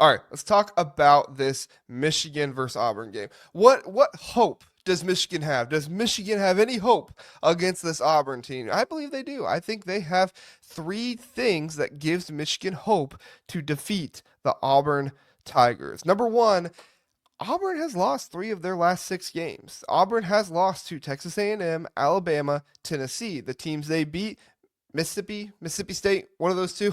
All right, let's talk about this Michigan versus Auburn game. What hope does Michigan have? Does Michigan have any hope against this Auburn team? I believe they do. I think they have three things that gives Michigan hope to defeat the Auburn Tigers. Number one, Auburn has lost three of their last six games. Auburn has lost to Texas A&M, Alabama, Tennessee. The teams they beat, Mississippi State, one of those two.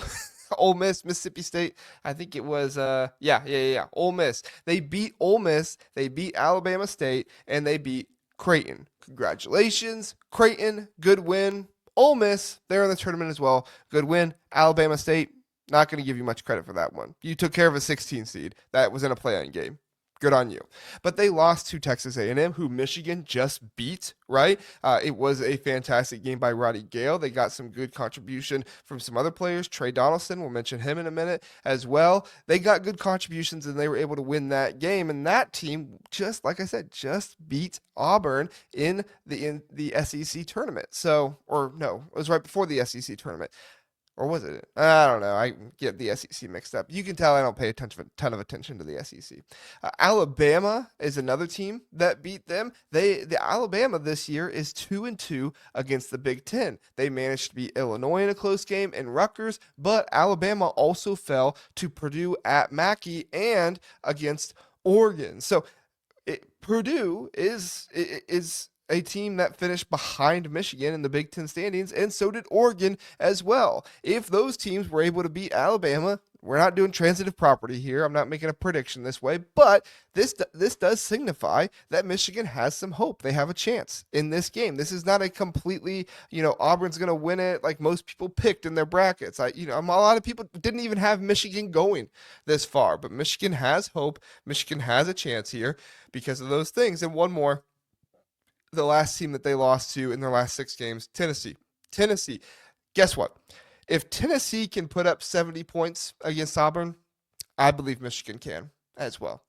Ole Miss, Mississippi State. I think it was Ole Miss. They beat Ole Miss, they beat Alabama State, and they beat Creighton. Congratulations, Creighton, good win. Ole Miss, they're in the tournament as well. Good win. Alabama State, not going to give you much credit for that one. You took care of a 16 seed that was in a play-in game. Good on you. But they lost to Texas A&M, who Michigan just beat, right? It was a fantastic game by Roddy Gale. They got some good contribution from some other players. Trey Donaldson, we'll mention him in a minute as well. They got good contributions, and they were able to win that game. And that team, just like I said, just beat Auburn in the SEC tournament. So, or no, it was right before the SEC tournament. Or was it? I don't know. I get the SEC mixed up. You can tell I don't pay a ton of attention to the SEC. Alabama is another team that beat them. The Alabama this year is 2-2 against the Big Ten. They managed to beat Illinois in a close game and Rutgers, but Alabama also fell to Purdue at Mackey and against Oregon. So Purdue is a team that finished behind Michigan in the Big Ten standings, and so did Oregon as well. If those teams were able to beat Alabama, we're not doing transitive property here. I'm not making a prediction this way, but this does signify that Michigan has some hope. They have a chance in this game. This is not a completely, Auburn's going to win it like most people picked in their brackets. A lot of people didn't even have Michigan going this far, but Michigan has hope. Michigan has a chance here because of those things. And one more. The last team that they lost to in their last six games, Tennessee. Guess what? If Tennessee can put up 70 points against Auburn, I believe Michigan can as well.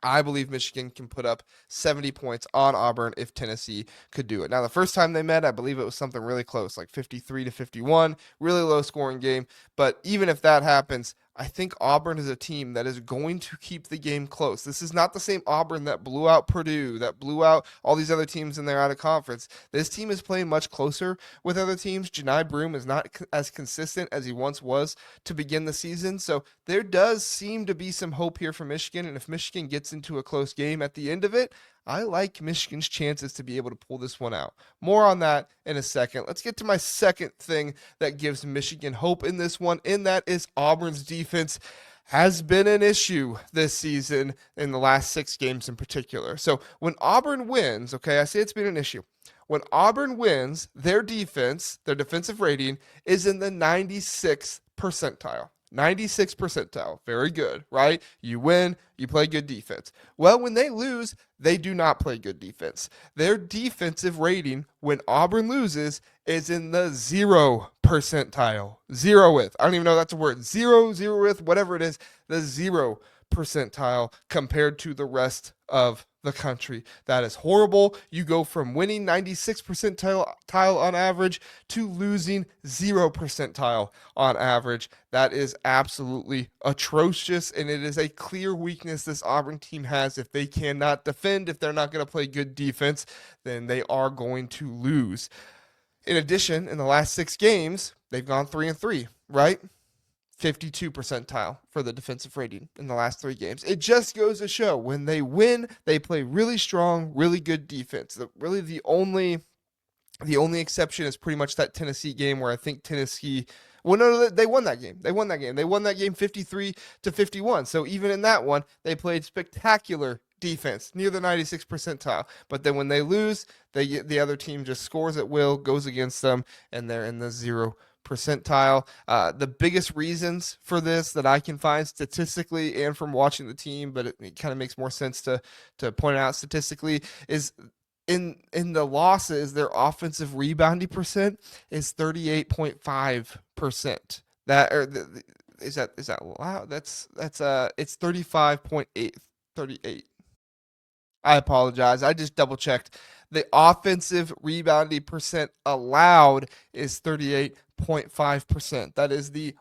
I believe Michigan can put up 70 points on Auburn if Tennessee could do it. Now, the first time they met, I believe it was something really close, like 53-51, really low scoring game. But even if that happens, I think Auburn is a team that is going to keep the game close. This is not the same Auburn that blew out Purdue, that blew out all these other teams in their out of conference. This team is playing much closer with other teams. Janai Broome is not as consistent as he once was to begin the season. So there does seem to be some hope here for Michigan. And if Michigan gets into a close game at the end of it, I like Michigan's chances to be able to pull this one out. More on that in a second. Let's get to my second thing that gives Michigan hope in this one, and that is Auburn's defense has been an issue this season in the last six games in particular. So when Auburn wins, okay, I say it's been an issue. When Auburn wins, their defense, their defensive rating is in the 96th percentile. 96th percentile. Very good, right? You win, you play good defense. Well, when they lose, they do not play good defense. Their defensive rating when Auburn loses is in the 0 percentile. Zeroth. I don't even know if that's a word. Zeroth, whatever it is, the 0 percentile compared to the rest of the country. That is horrible. You go from winning 96 percentile on average to losing 0 percentile on average. That is absolutely atrocious, and it is a clear weakness this Auburn team has. If they cannot defend, if they're not going to play good defense, then they are going to lose. In addition, in the last six games, they've gone 3-3, right? 52 percentile for the defensive rating in the last three games. It just goes to show when they win, they play really strong, really good defense. The only exception is pretty much that Tennessee game where I think Tennessee, well, no, they won that game. They won that game 53-51. So even in that one, they played spectacular defense near the 96th percentile. But then when they lose, the other team just scores at will, goes against them, and they're in the 0 percentile. The biggest reasons for this that I can find statistically and from watching the team, but it kind of makes more sense to point out statistically, is in the losses, their offensive rebounding percent is 38.5%. Is that loud? That's it's 35.838. I apologize. I just double checked. The offensive rebounding percent allowed is 38.5%. That is the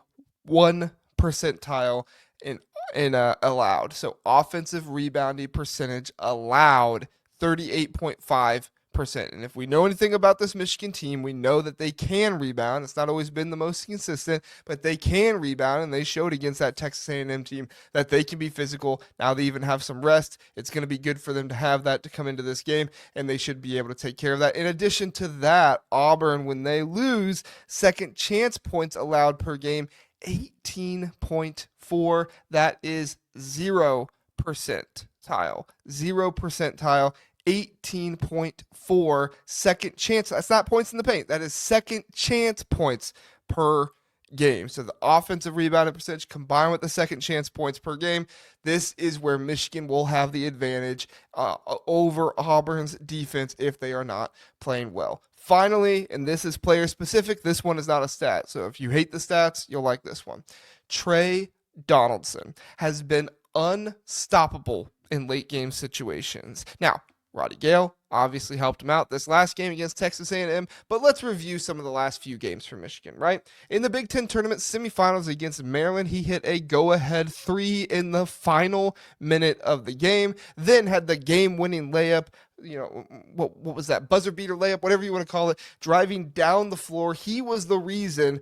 1 percentile in in allowed. So offensive rebounding percentage allowed 38.5%. And if we know anything about this Michigan team, we know that they can rebound. It's not always been the most consistent, but they can rebound, and they showed against that Texas A&M team that they can be physical. Now they even have some rest. It's going to be good for them to have that to come into this game, and they should be able to take care of that. In addition to that, Auburn, when they lose, second chance points allowed per game 18.4. That is 0 percentile. 0 percentile. 18.4 second chance. That's not points in the paint. That is second chance points per game. So the offensive rebounding percentage combined with the second chance points per game, this is where Michigan will have the advantage over Auburn's defense if they are not playing well. Finally, and this is player specific, this one is not a stat. So if you hate the stats, you'll like this one. Trey Donaldson has been unstoppable in late game situations. Now, Roddy Gale obviously helped him out this last game against Texas A&M, but let's review some of the last few games for Michigan, right? In the Big Ten tournament semifinals against Maryland, he hit a go-ahead 3 in the final minute of the game, then had the game-winning layup, what was that, buzzer beater layup, whatever you want to call it, driving down the floor. He was the reason,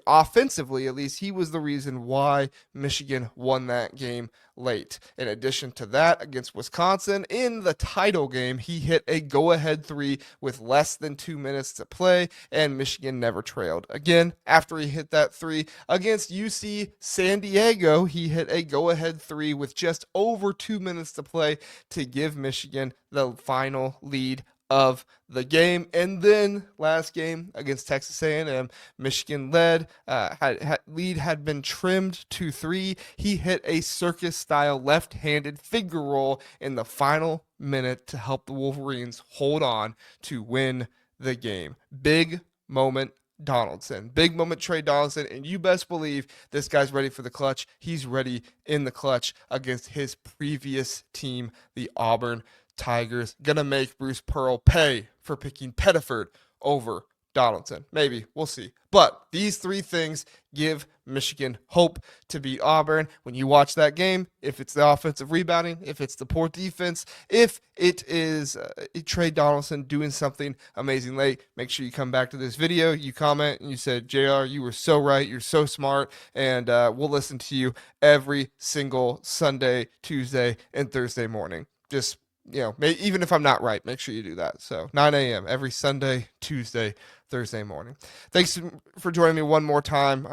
offensively at least, he was the reason why Michigan won that game late. In addition to that, against Wisconsin in the title game, he hit a go-ahead 3 with less than 2 minutes to play, and Michigan never trailed. Again, after he hit that 3 against UC San Diego, he hit a go-ahead 3 with just over 2 minutes to play to give Michigan the final lead of the game. And then last game against Texas A&M, Michigan lead had been trimmed to 3. He hit a circus-style left-handed figure roll in the final minute to help the Wolverines hold on to win the game. Big moment Donaldson. Big moment Trey Donaldson, and you best believe this guy's ready for the clutch. He's ready in the clutch against his previous team, the Auburn Tigers. Gonna make Bruce Pearl pay for picking Pettiford over Donaldson. Maybe. We'll see. But these 3 things give Michigan hope to beat Auburn. When you watch that game, if it's the offensive rebounding, if it's the poor defense, if it is Trey Donaldson doing something amazing late, make sure you come back to this video, you comment, and you said, JR, you were so right, you're so smart, and we'll listen to you every single Sunday, Tuesday, and Thursday morning. Just even if I'm not right, make sure you do that. So 9 a.m. every Sunday, Tuesday, Thursday morning. Thanks for joining me one more time.